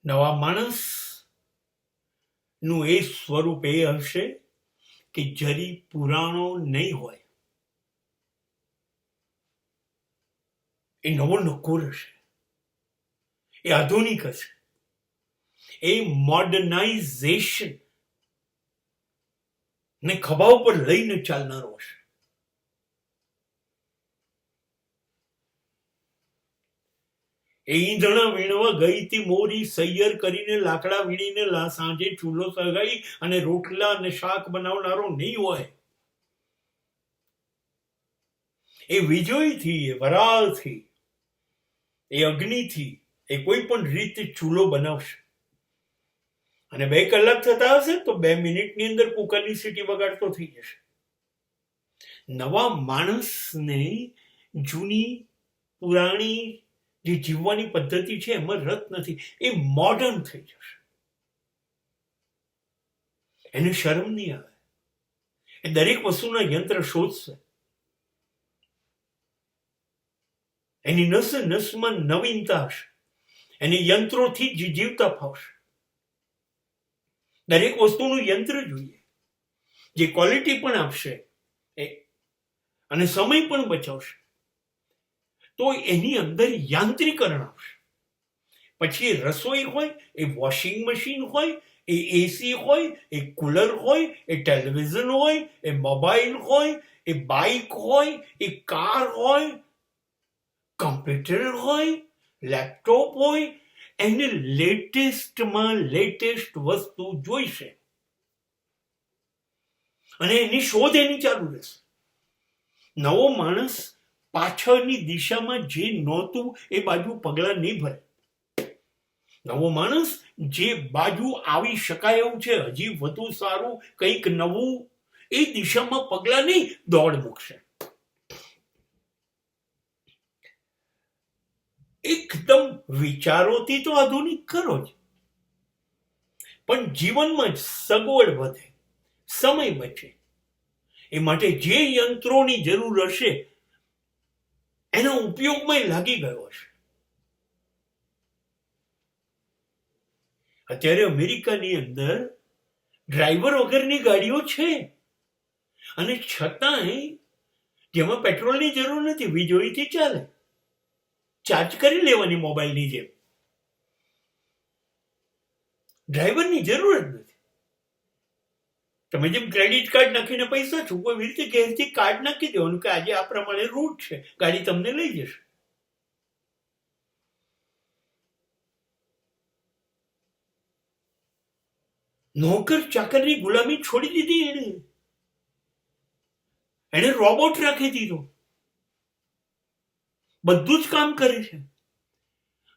નવા માણસનું એ સ્વરૂપ એ હશે કે જરી પુરાણો નહીં હોય. એ નવો નકોર હશે, એ આધુનિક હશે, એ મોડર્નાઇઝેશન ને ખભા ઉપર લઈને ચાલનારો હશે. એ ઈંધણા વીણવા ગઈ તી મોરી સૈયર કરીને લાકડા વીણીને સાંજે ચૂલો સળગાઈ અને રોટલા અને શાક બનાવનારો નહીં હોય. એ વીજળીથી, એ વરાળથી, એ અગ્નિથી, એ કોઈ પણ રીતે ચૂલો બનાવશે અને 2 કલાક થતા હશે તો 2 મિનિટની અંદર કુકરની સીટી વગાડતો થઈ જશે. નવા માણસને જૂની પુરાણી જે જીવવાની પદ્ધતિ છે એમાં રસ નથી. એ મોડર્ન થઈ જશે, એને શરમ નહીં આવે. એ દરેક વસ્તુના યંત્ર શોધશે, એની નસમાં નવીનતા હશે, એને યંત્રોથી જ જીવતા ફાવશે. દરેક વસ્તુનું યંત્ર જોઈએ જે ક્વોલિટી પણ આપશે અને સમય પણ બચાવશે. તો એની અંદર યાંત્રિકરણ આવશે. પછી એ રસોઈ હોય, એ વોશિંગ મશીન હોય, એ એસી હોય, એ કુલર હોય, એ ટેલિવિઝન હોય, એ મોબાઈલ હોય, એ બાઇક હોય, એ કાર હોય, કમ્પ્યુટર હોય, લેપટોપ હોય, એને લેટેસ્ટમાં લેટેસ્ટ વસ્તુ જોઈશે અને એની શોધ એની ચાલુ રહેશે. નવો માણસ પાછળની દિશામાં જે નહોતું એ બાજુ પગલા નહીં ભરે. નવો માણસ જે બાજુ આવી શકાય એવું છે, હજી વધુ સારું કંઈક નવું, એ દિશામાં પગલા નહીં દોડ મૂકશે. એકદમ વિચારોથી તો આધુનિક કરો જ, પણ જીવનમાં જ સગવડ વધે, સમય બચે. એ માટે જે યંત્રોની જરૂર હશે એના ઉપયોગમાં લાગી ગયો હશે. અત્યારે અમેરિકાની અંદર ડ્રાઈવર વગરની ગાડીઓ છે અને છતાંય જેમાં પેટ્રોલની જરૂર નથી, વીજળીથી ચાલે, ચાર્જ કરી લેવાની મોબાઈલની જેમ. ડ્રાઈવરની જરૂર જ નથી. તમે જેમ ક્રેડિટ કાર્ડ નાખીને પૈસા ચૂકવો એવી રીતે ઘેરથી કાર્ડ નાખી દેવાનું કે આજે આ પ્રમાણે રૂટ છે, ગાડી તમને લઈ જશે. નોકર ચાકરની ગુલામી છોડી દીધી એને રોબોટ રાખી દીધો, બધું જ કામ કરે છે.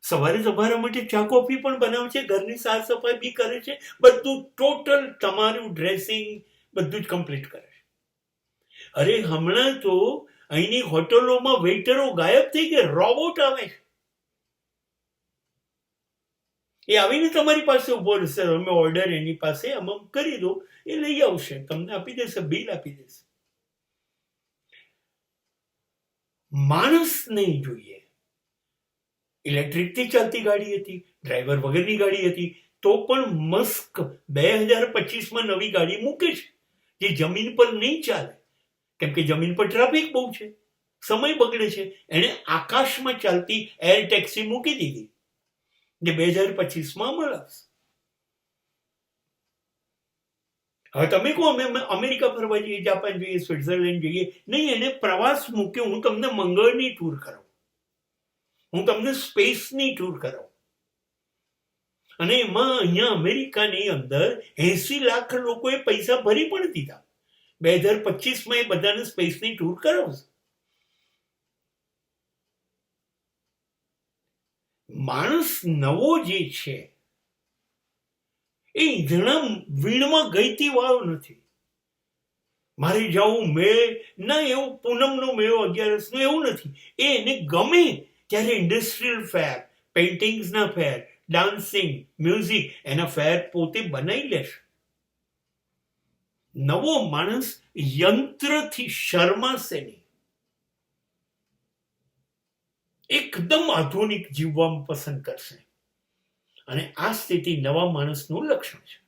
સવારે તમારા માટે ચા કોફી પણ બનાવે છે, ઘરની સાફ સફાઈ બી કરે છે, બધું ટોટલ તમારું ડ્રેસિંગ બધું જ કમ્પ્લીટ કરે છે. અરે હમણાં તો અહીંની હોટલોમાં વેઇટરો ગાયબ થઈ ગયા, રોબોટ આવે છે. એ આવીને તમારી પાસે ઉભો રહેશે, તમે ઓર્ડર એની પાસે આમ કરી દો, એ લઈ આવશે, તમને આપી દેશે, બિલ આપી દેશે. માણસ નહીં જોઈએ. ઇલેક્ટ્રિકથી ચાલતી ગાડી હતી, ડ્રાઈવર વગરની ગાડી હતી, તો પણ મસ્ક 2025માં નવી ગાડી મૂકે છે જે જમીન પર નહીં ચાલે, કેમ કે જમીન પર ટ્રાફિક બહુ છે, સમય બગડે છે. એને આકાશમાં ચાલતી એર ટેક્સી મૂકી દીધી જે 2025માં મળશે. હવે તમે કહો અમે અમેરિકા ફરવા જઈએ, જાપાન જઈએ, સ્વિટ્ઝરલેન્ડ જઈએ, નહીં, એને પ્રવાસ મૂક્યો. હું તમને મંગળની ટૂર કરાવું, હું તમને સ્પેસની ટૂર કરાવું. અને એમાં અહીંયા અમેરિકાની અંદર 80 લાખ લોકોએ પૈસા ભરી પણ દીધા. 2025માં એ બધાને સ્પેસની ટૂર કરાવશે. માણસ નવો જે છે એ ઈંધણા વીણમાં ગઈતી વાળો નથી. મારે જવું મેળ ના, એવું પૂનમનો મેળો 11નો એવું નથી. એને ગમે ત્યારે ઇન્ડસ્ટ્રીયલ ફેર, પેઇન્ટિંગ્સના ફેર, ડાન્સિંગ, મ્યુઝિક, એના ફેર પોતે બનાવી લેશે. નવો માણસ યંત્રથી શરમાશે નહીં, એકદમ આધુનિક જીવવા પસંદ કરશે. અને આ સ્થિતિ નવા માણસનું લક્ષણ છે.